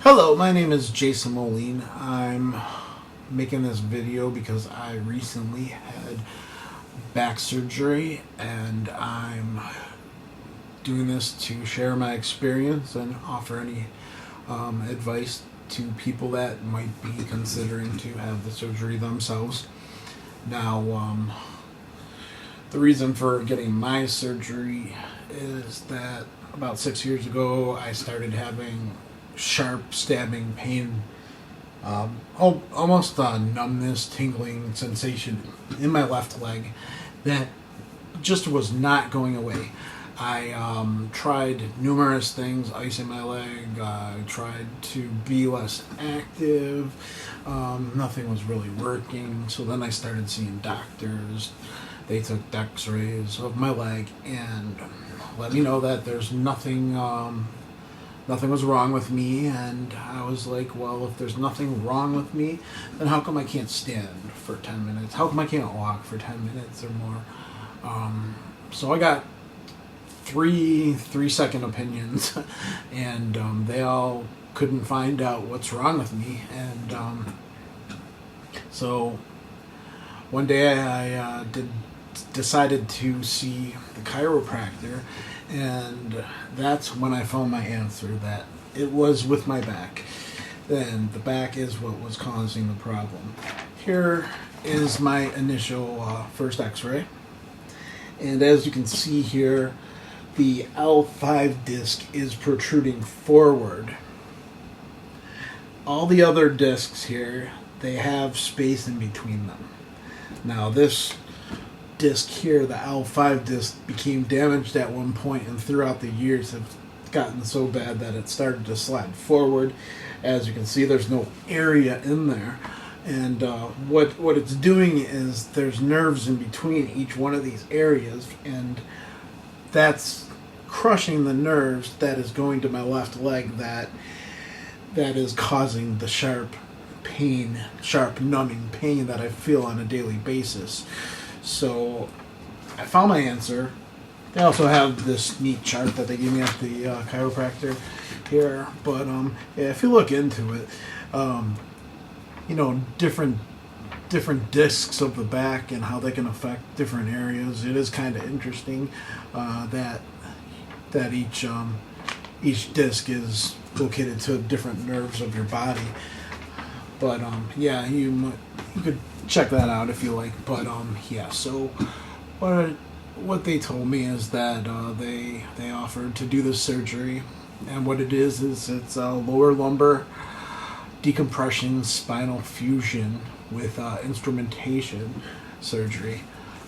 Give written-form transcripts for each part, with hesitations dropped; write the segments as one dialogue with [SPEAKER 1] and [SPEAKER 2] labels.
[SPEAKER 1] Hello, my name is Jason Moline. I'm making this video because I recently had back surgery and I'm doing this to share my experience and offer any advice to people that might be considering to have the surgery themselves. Now, the reason for getting my surgery is that about 6 years ago I started having sharp stabbing pain, almost a numbness, tingling sensation in my left leg that just was not going away. I tried numerous things, icing my leg, tried to be less active, nothing was really working, so then I started seeing doctors. They took x-rays of my leg and let me know that there's nothing was wrong with me, and I was like, well, if there's nothing wrong with me, then how come I can't stand for 10 minutes? How come I can't walk for 10 minutes or more? So I got three-second opinions, and they all couldn't find out what's wrong with me. And so one day I decided to see the chiropractor, and that's when I found my answer that it was with my back. And the back is what was causing the problem. Here is my initial first x-ray. And as you can see here, the L5 disc is protruding forward. All the other discs here, they have space in between them. Now this disc here, the L5 disc, became damaged at one point, and throughout the years have gotten so bad that it started to slide forward. As you can see, there's no area in there, and what it's doing is there's nerves in between each one of these areas, and that's crushing the nerves that is going to my left leg that is causing the sharp numbing pain that I feel on a daily basis. So I found my answer. They also have this neat chart that they gave me at the chiropractor here. But yeah, if you look into it, different discs of the back and how they can affect different areas. It is kind of interesting that each disc is located to different nerves of your body. But yeah, you could check that out if you like. But yeah, so what they told me is that they offered to do this surgery, and what it is it's a lower lumbar decompression spinal fusion with instrumentation surgery.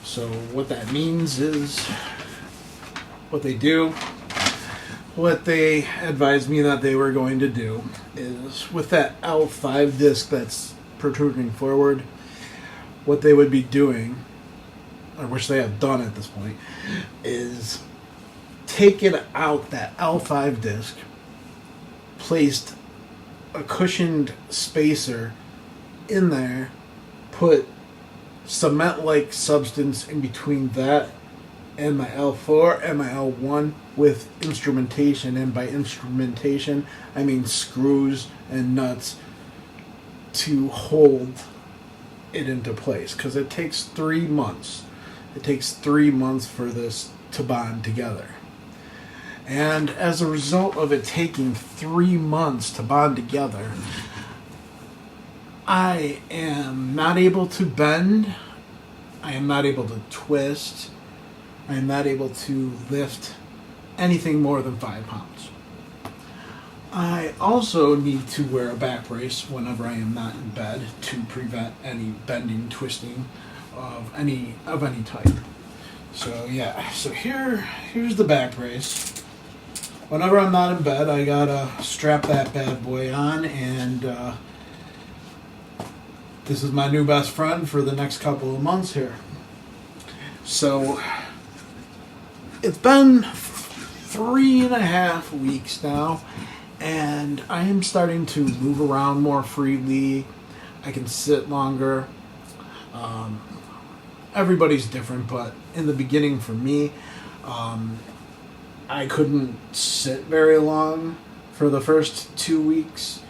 [SPEAKER 1] So what that means is what they advised me that they were going to do is, with that L5 disc that's protruding forward, what they would be doing, or which they have done at this point, is taken out that L5 disc, placed a cushioned spacer in there, put cement-like substance in between that and my L4 and my L1 with instrumentation, and by instrumentation I mean screws and nuts to hold it into place, because it takes 3 months. It takes 3 months for this to bond together. And as a result of it taking 3 months to bond together, I am not able to bend, I am not able to twist, I am not able to lift anything more than 5 pounds. I also need to wear a back brace whenever I am not in bed to prevent any bending, twisting of any type. So yeah, so here's the back brace. Whenever I'm not in bed, I gotta strap that bad boy on, and this is my new best friend for the next couple of months here. So it's been 3.5 weeks now, and I am starting to move around more freely. I can sit longer. Everybody's different, but in the beginning for me, I couldn't sit very long for the first 2 weeks.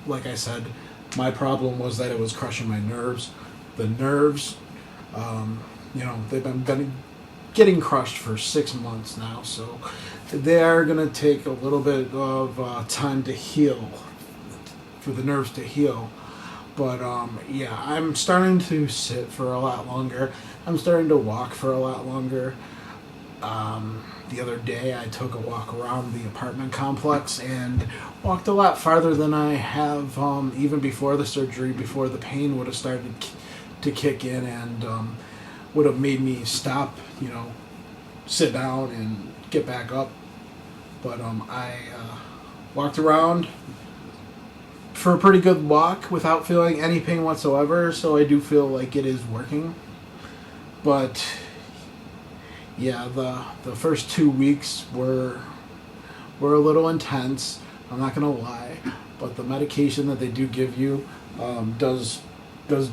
[SPEAKER 1] Like I said, my problem was that it was crushing my nerves. The nerves, they've been getting crushed for 6 months now, so they are going to take a little bit of time to heal, for the nerves to heal. But I'm starting to sit for a lot longer. I'm starting to walk for a lot longer. The other day I took a walk around the apartment complex and walked a lot farther than I have even before the surgery, before the pain would have started to kick in and would have made me stop, sit down and get back up. But I walked around for a pretty good walk without feeling any pain whatsoever, so I do feel like it is working. But yeah, the first 2 weeks were a little intense, I'm not gonna lie, but the medication that they do give you does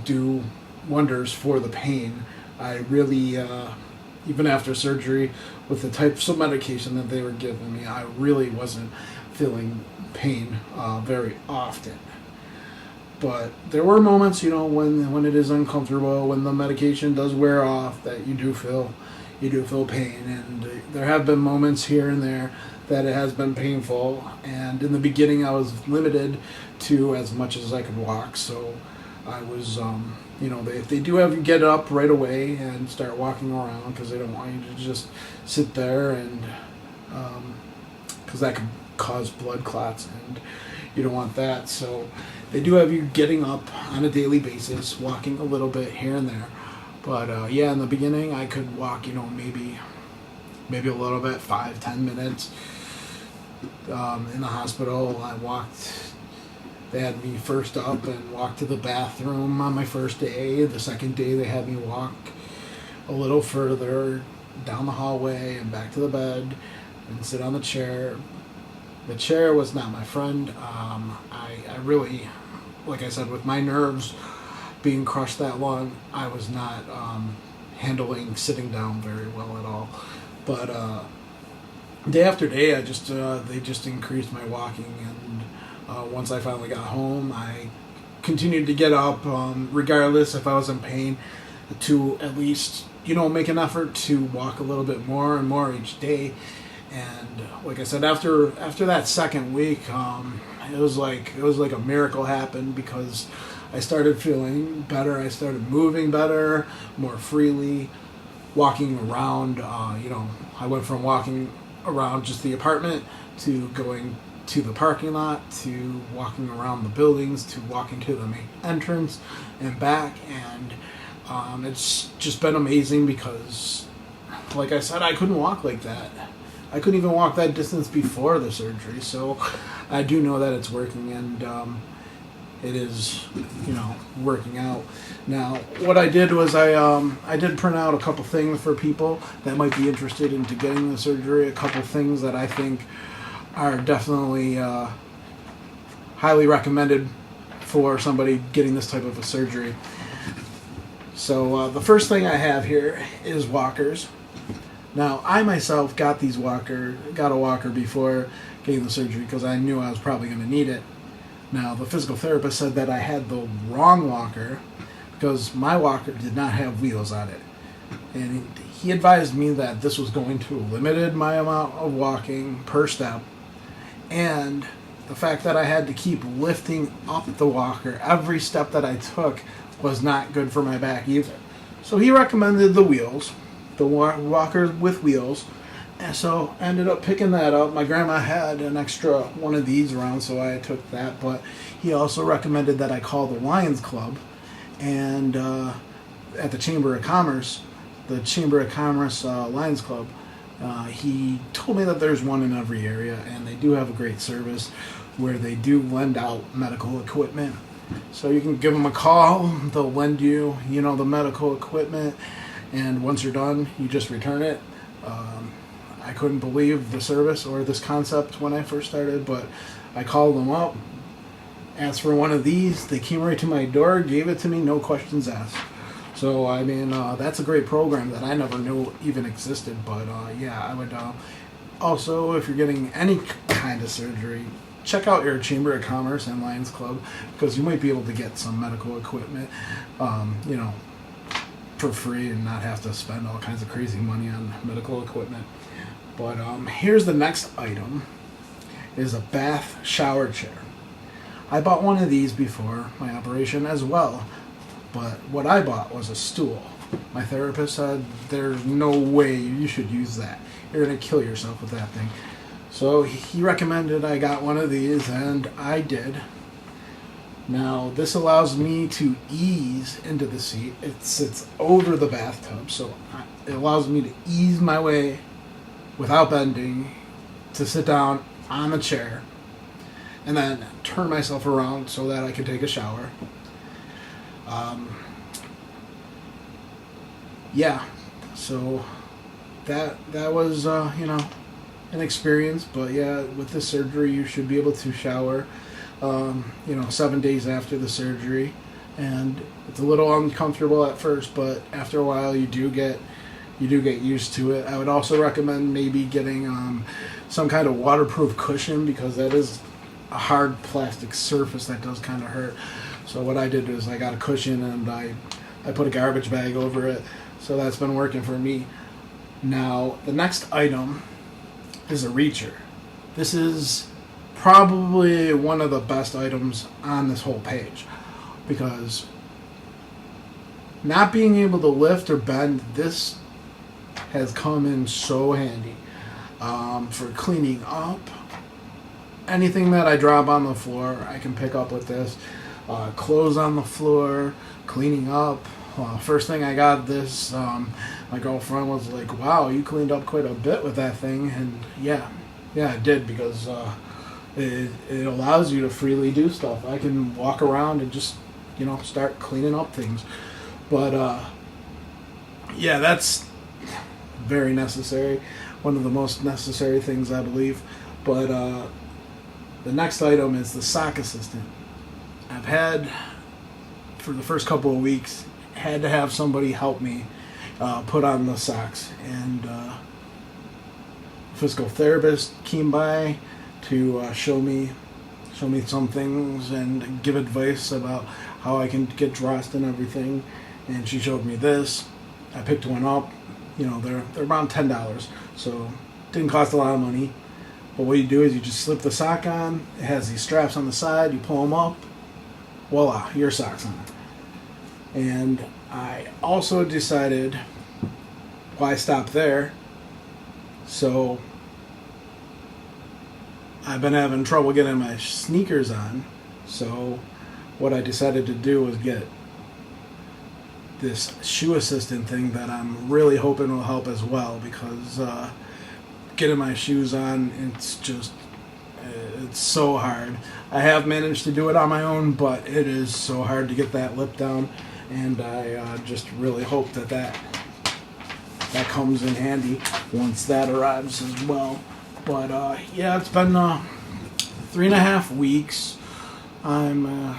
[SPEAKER 1] do wonders for the pain. I really, even after surgery, with the types of medication that they were giving me, I really wasn't feeling pain very often. But there were moments, when it is uncomfortable, when the medication does wear off, that you do feel pain, and there have been moments here and there that it has been painful. And in the beginning, I was limited to as much as I could walk, so I was, they do have you get up right away and start walking around because they don't want you to just sit there, and because that could cause blood clots, and you don't want that. So they do have you getting up on a daily basis, walking a little bit here and there. But in the beginning I could walk, maybe a little bit, 5-10 minutes. In the hospital, I walked. They had me first up and walked to the bathroom on my first day. The second day they had me walk a little further down the hallway and back to the bed and sit on the chair. The chair was not my friend. I really, like I said, with my nerves being crushed that long, I was not handling sitting down very well at all. But day after day, they just increased my walking, and once I finally got home, I continued to get up, regardless if I was in pain, to at least make an effort to walk a little bit more and more each day. And like I said, after that second week, it was like a miracle happened, because I started feeling better. I started moving better, more freely, walking around. I went from walking around just the apartment to going to the parking lot, to walking around the buildings, to walking to the main entrance and back. And it's just been amazing, because, like I said, I couldn't walk like that. I couldn't even walk that distance before the surgery. So I do know that it's working, and it is, working out. Now, what I did was I did print out a couple things for people that might be interested into getting the surgery. A couple things that I think are definitely highly recommended for somebody getting this type of a surgery. So the first thing I have here is walkers. Now, I myself got a walker before getting the surgery, because I knew I was probably going to need it. Now, the physical therapist said that I had the wrong walker, because my walker did not have wheels on it. And he advised me that this was going to limit my amount of walking per step, and the fact that I had to keep lifting up the walker every step that I took was not good for my back either. So he recommended the wheels, the walker with wheels, and so I ended up picking that up. My grandma had an extra one of these around, so I took that. But he also recommended that I call the Lions Club, and at the Chamber of Commerce, Lions Club, he told me that there's one in every area, and they do have a great service where they do lend out medical equipment. So you can give them a call, they'll lend you, the medical equipment, and once you're done, you just return it. I couldn't believe the service or this concept when I first started, but I called them up, asked for one of these. They came right to my door, gave it to me, no questions asked. So, that's a great program that I never knew even existed. But, I would also, if you're getting any kind of surgery, check out your Chamber of Commerce and Lions Club, because you might be able to get some medical equipment, you know, for free and not have to spend all kinds of crazy money on medical equipment. But here's the next item, is a bath shower chair. I bought one of these before my operation as well, but what I bought was a stool. My therapist said there's no way you should use that. You're going to kill yourself with that thing. So he recommended I got one of these, and I did. Now, this allows me to ease into the seat. It sits over the bathtub, so it allows me to ease my way without bending to sit down on the chair and then turn myself around so that I can take a shower. Yeah, so that was you know, an experience. But yeah, with the surgery, you should be able to shower, you know, 7 days after the surgery, and it's a little uncomfortable at first, but after a while you do get used to it. I would also recommend maybe getting some kind of waterproof cushion, because that is a hard plastic surface that does kind of hurt. So what I did is I got a cushion and I put a garbage bag over it. So that's been working for me. Now, the next item is a reacher. This is probably one of the best items on this whole page, because not being able to lift or bend, this has come in so handy for cleaning up. Anything that I drop on the floor, I can pick up with this. Clothes on the floor, cleaning up. First thing I got this, my girlfriend was like, wow, you cleaned up quite a bit with that thing. And yeah, I did, because it allows you to freely do stuff. I can walk around and just, you know, start cleaning up things. But yeah, that's very necessary. One of the most necessary things, I believe. But the next item is the sock assistant. I've had, for the first couple of weeks, had to have somebody help me put on the socks, and physical therapist came by to show me some things and give advice about how I can get dressed and everything. And she showed me this. I picked one up. You know, they're around $10, so it didn't cost a lot of money. But what you do is you just slip the sock on. It has these straps on the side. You pull them up. Voila, your sock's on. And I also decided, why stop there? So I've been having trouble getting my sneakers on. So what I decided to do was get this shoe assistant thing that I'm really hoping will help as well, because getting my shoes on, it's so hard. I have managed to do it on my own, but it is so hard to get that lip down, and I just really hope that comes in handy once that arrives as well. But yeah, it's been 3.5 weeks. I'm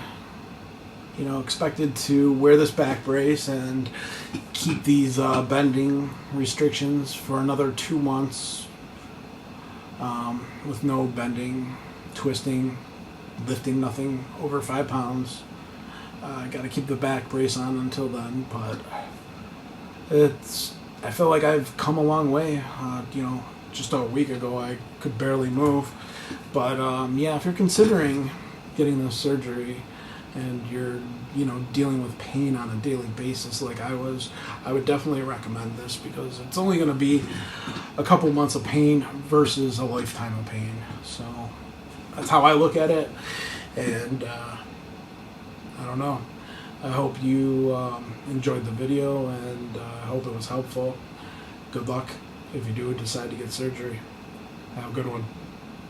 [SPEAKER 1] you know, expected to wear this back brace and keep these bending restrictions for another 2 months, with no bending, twisting, lifting nothing over 5 pounds. I got to keep the back brace on until then, but I feel like I've come a long way. You know, just a week ago I could barely move, but yeah, if you're considering getting this surgery and you're, you know, dealing with pain on a daily basis like I was, I would definitely recommend this, because it's only going to be a couple months of pain versus a lifetime of pain. So that's how I look at it, and I don't know. I hope you enjoyed the video, and I hope it was helpful. Good luck if you do decide to get surgery. Have a good one.